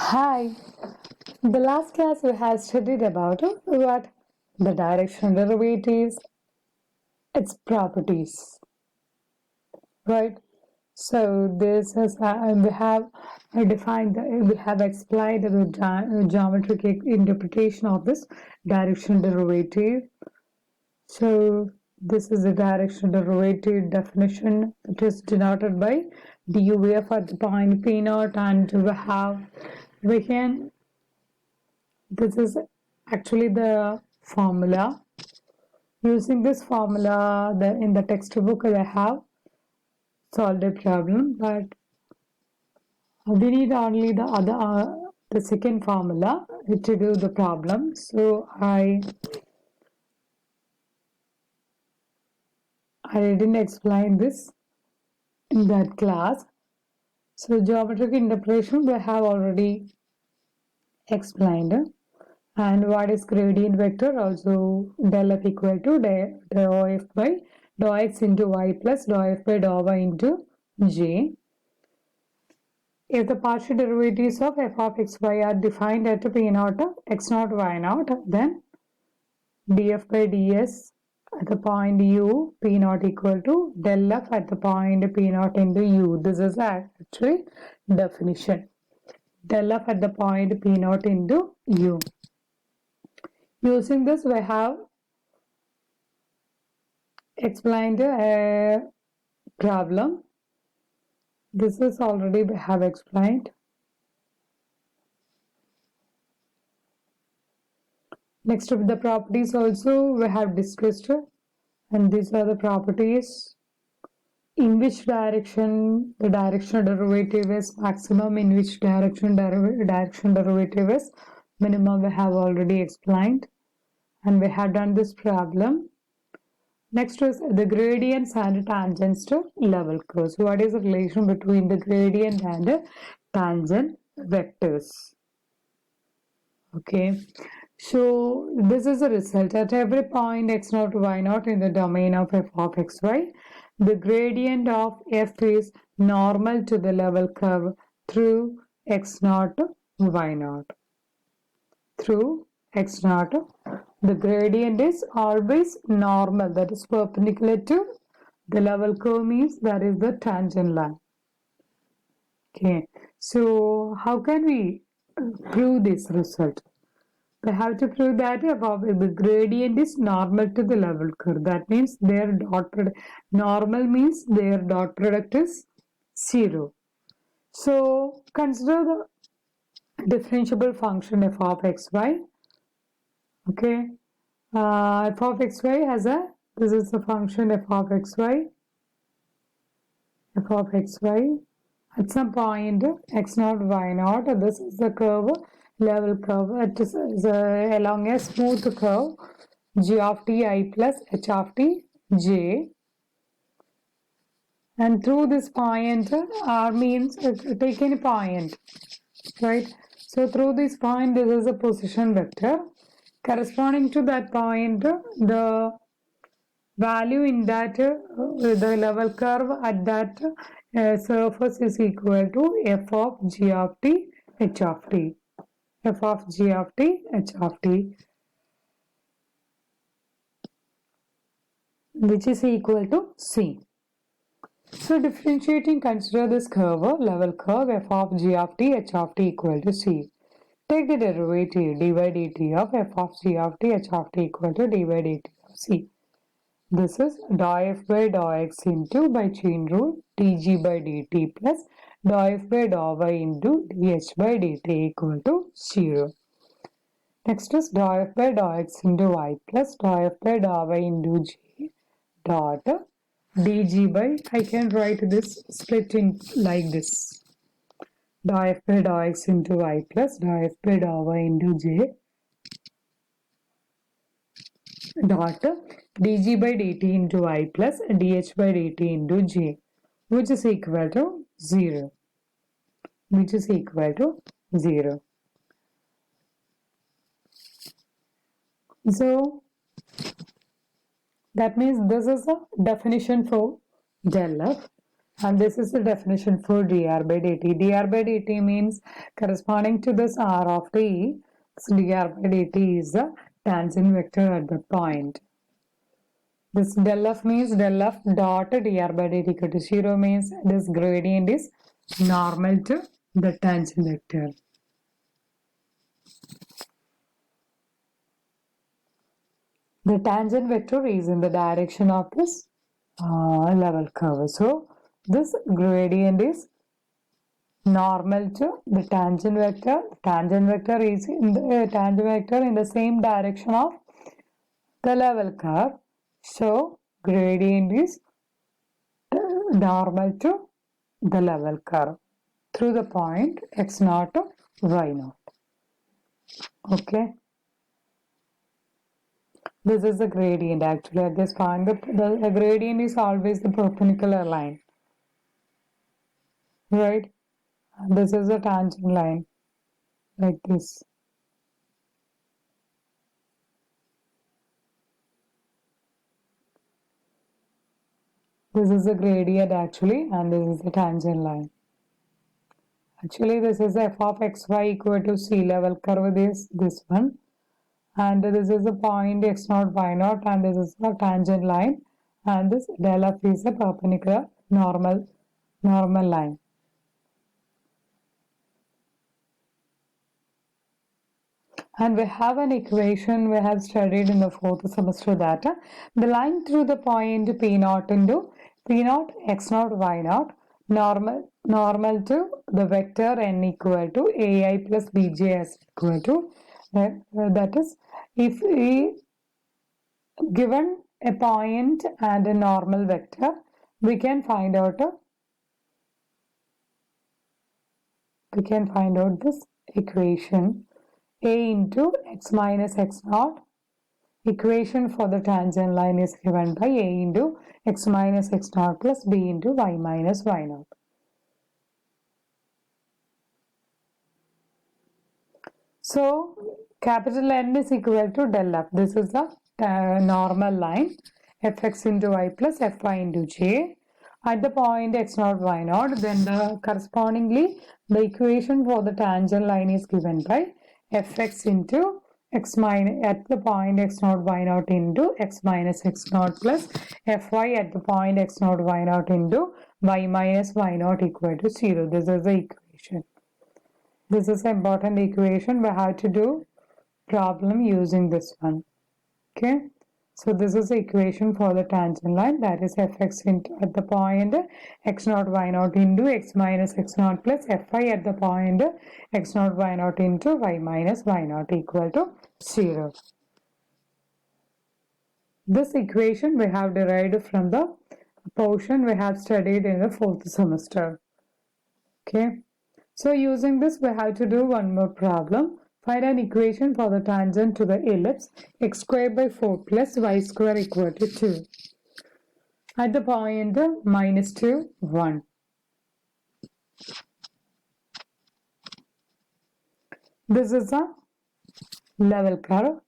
Hi. The last class we have studied about what the direction derivatives, its properties, right? So this is we have defined, we have explained the geometric interpretation of this direction derivative. So this is the direction derivative definition. It is denoted by dUF at the point P naught, and we can this is actually the formula. Using this formula, in the textbook I have solved a problem, but we need only the second formula to do the problem. So I didn't explain this in that class. So geometric interpretation we have already explained. And what is gradient vector? Also del f equal to dou f by dou x into y plus dou f by dou y into j. If the partial derivatives of f of x y are defined at p naught x naught y naught, then df by ds at the point u p naught equal to del f at the point p naught into u. This is actually definition. Del f at the point p naught into u. Using this, we have explained a problem. This is already we have explained. Next of the properties also we have discussed, and these are the properties. In which direction the directional derivative is maximum, in which direction direction derivative is minimum, we have already explained, and we have done this problem. Next is the gradients and tangents to level curves. What is the relation between the gradient and the tangent vectors? Okay, so this is the result. At every point x naught y naught in the domain of f of xy, the gradient of f is normal to the level curve through x naught y naught. Through x naught, the gradient is always normal, that is perpendicular to the level curve, means that is the tangent line. Okay, so how can we prove this result? We have to prove that the gradient is normal to the level curve. That means their dot product, normal means their dot product is 0. So consider the differentiable function f of xy. Okay, f of xy has this is the function f of xy. F of xy at some point x naught y naught. This is the curve, level curve. It is along a smooth curve g of t I plus h of t j, and through this point r means take any point, right? So through this point this is a position vector. Corresponding to that point, the value in that the level curve at that surface is equal to f of g of t h of t. F of g of t h of t, which is equal to c. So differentiating, consider this curve, level curve f of g of t h of t equal to c. Take the derivative dy dt of f of g of t h of t equal to dy dt of c. This is dou f by dou x into by chain rule dg by dt plus dou f by dou y into dh by dt equal to 0. Next is dou f by dou x into y plus dou f by dou y into j dot dg by, I can write this split in like this, dou f by dou x into y plus dou f by dou y into j dot dg by dt into y plus dh by dt into j, which is equal to 0. Which is equal to 0. So that means this is the definition for del f. And this is the definition for dr by dt. Dr by dt means corresponding to this r of t. So dr by dt is the tangent vector at the point. This del f means del f dot dr by dt equal to 0 means this gradient is normal to the tangent vector. The tangent vector is in the direction of this level curve. So this gradient is normal to the tangent vector. Tangent vector is in the tangent vector in the same direction of the level curve. So gradient is normal to the level curve through the point x0 to y0. Okay. This is the gradient actually at this point. The gradient is always the perpendicular line. Right? This is a tangent line like this. This is the gradient actually, and this is the tangent line. Actually, this is f of xy equal to sea level curve, this one. And this is the point x0, y0, and this is the tangent line. And this del f is a perpendicular normal line. And we have an equation we have studied in the 4th semester that the line through the point P0 into P0 x0 y0 normal to the vector n equal to ai plus bj is equal to that is if we given a point and a normal vector we can find out this equation a into x minus x0. Equation for the tangent line is given by a into x minus x0 plus b into y minus y0. So capital N is equal to del f. This is the normal line fx into y plus fy into j. At the point x0 y0, then the correspondingly the equation for the tangent line is given by fx into x minus at the point x0 y0 into x minus x0 plus fy at the point x0 y0 into y minus y0 equal to 0. This is the equation. This is an important equation. We have to do problem using this one. Okay. So this is the equation for the tangent line, that is fx into at the point x0 y0 into x minus x0 plus fy at the point x0 y0 into y minus y0 equal to 0. This equation we have derived from the portion we have studied in the 4th semester. Okay. So using this we have to do one more problem. Find an equation for the tangent to the ellipse x squared by 4 plus y square equal to 2 at the point minus 2, 1. This is a level curve.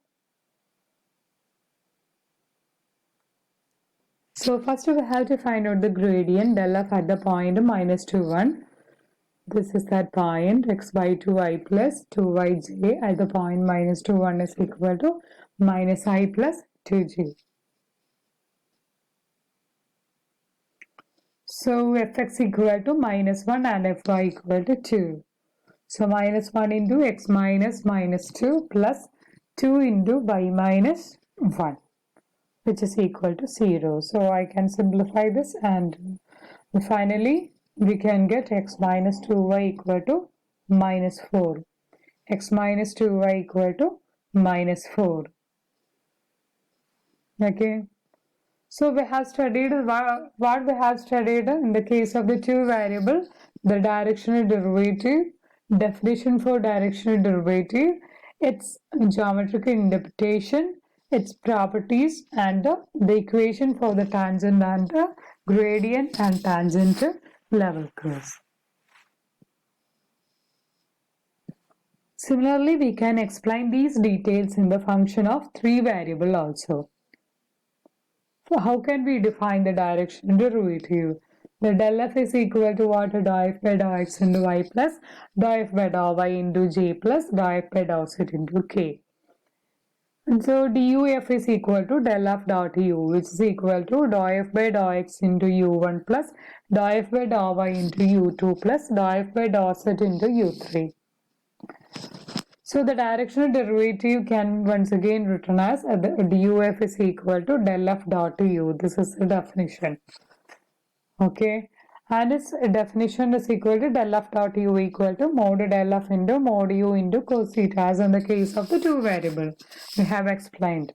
So first we have to find out the gradient del f at the point minus 2, 1. This is that point x by 2i plus 2yj at the point minus 2, 1 is equal to minus I plus 2j. So fx equal to minus 1 and fy equal to 2. So minus 1 into x minus minus 2 plus 2 into y minus 1, which is equal to 0. So I can simplify this and finally we can get x minus 2y equal to minus 4. X minus 2y equal to minus 4. Okay. So we have studied what we have studied in the case of the two variable, the directional derivative, definition for directional derivative, its geometrical interpretation, its properties, and the equation for the tangent and the gradient and tangent level curves. Similarly, we can explain these details in the function of three variable also. So how can we define the directional derivative? The del f is equal to what? Dou f by dou x into y plus dou f by dou y into j plus dou f by dou z into k. And so duf is equal to del f dot u, which is equal to dou f by dou x into u1 plus dou f by dou y into u2 plus dou f by dou z into u3. So the directional derivative can once again written as duf is equal to del f dot u. This is the definition. Okay. And its definition is equal to del f dot u equal to mod del f into mod u into cos theta, as in the case of the two variable we have explained.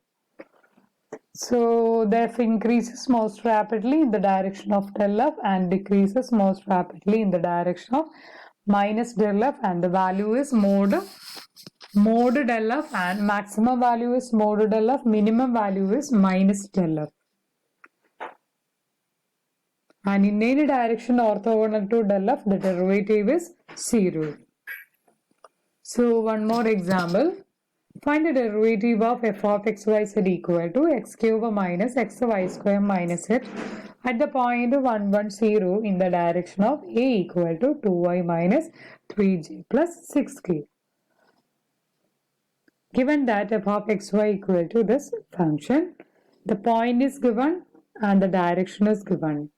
So the f increases most rapidly in the direction of del f and decreases most rapidly in the direction of minus del f, and the value is mod del f, and maximum value is mod del f, minimum value is minus del f. And in any direction orthogonal to del f, the derivative is 0. So one more example. Find the derivative of f of x y z equal to x cube minus x y square minus z at the point 1 1 0 in the direction of a equal to 2y minus 3j plus 6k. Given that f of xy equal to this function, the point is given and the direction is given.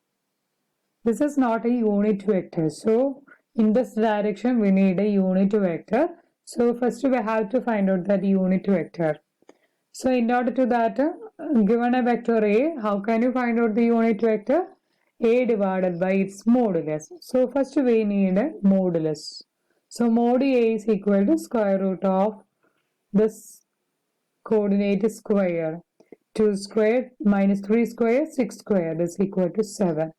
This is not a unit vector, so in this direction we need a unit vector. So first we have to find out that unit vector. So in order to that, given a vector a, how can you find out the unit vector? A divided by its modulus. So first we need a modulus. So mod a is equal to square root of this coordinate square. 2 squared minus 3 squared, 6 squared is equal to 7.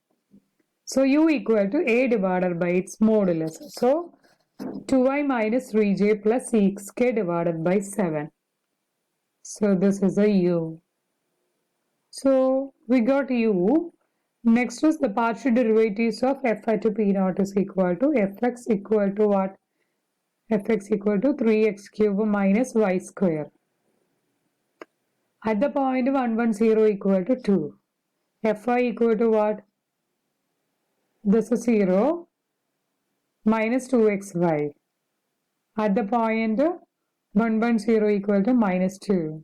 So u equal to a divided by its modulus. So 2y minus 3j plus 6k divided by 7. So this is a u. So we got u. Next is the partial derivatives of f at p naught is equal to fx equal to what? Fx equal to 3x cube minus y square. At the point 1 1 0 equal to 2. Fy equal to what? This is 0 minus 2xy. At the point 1 1 0 equal to minus 2.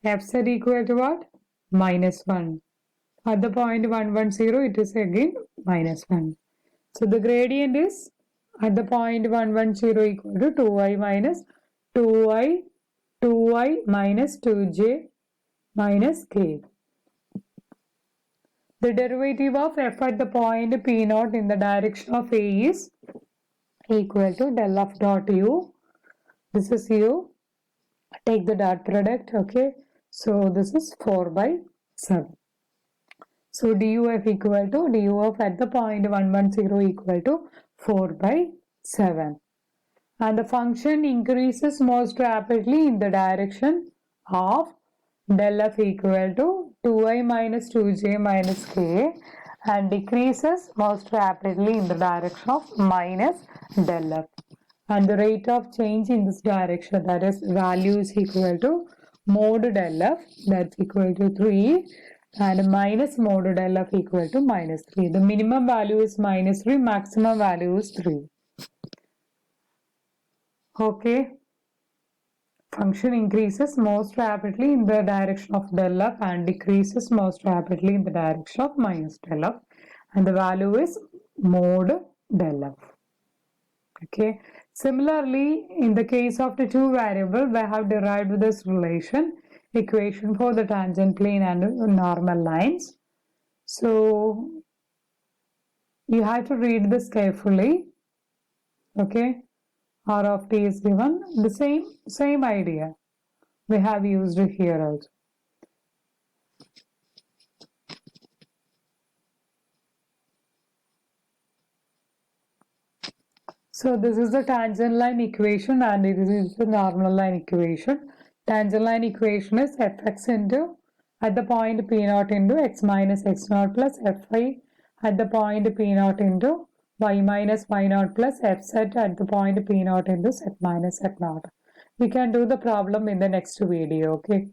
Fz equal to what? Minus 1. At the point 1 1 0 it is again minus 1. So the gradient is at the point 1 1 0 equal to 2y minus 2y minus 2j minus k. The derivative of f at the point p naught in the direction of a is equal to del f dot u. This is u. Take the dot product. Okay. So this is 4 by 7. So duf equal to duf at the point 1 1 0 equal to 4 by 7. And the function increases most rapidly in the direction of del f equal to 2y minus 2j minus k, and decreases most rapidly in the direction of minus del f. And the rate of change in this direction, that is value is equal to mod del f, that's equal to 3, and minus mod del f equal to minus 3. The minimum value is minus 3, maximum value is 3. Okay. Function increases most rapidly in the direction of del f and decreases most rapidly in the direction of minus del f, and the value is mod del f. Okay. Similarly, in the case of the two variables, we have derived this relation equation for the tangent plane and normal lines. So you have to read this carefully. Okay. R of t is given. The same idea we have used here also. So this is the tangent line equation and it is the normal line equation. Tangent line equation is fx into at the point p naught into x minus x naught plus fy at the point p naught into y minus y naught plus fz at the point p naught into z minus z naught. We can do the problem in the next video. Okay.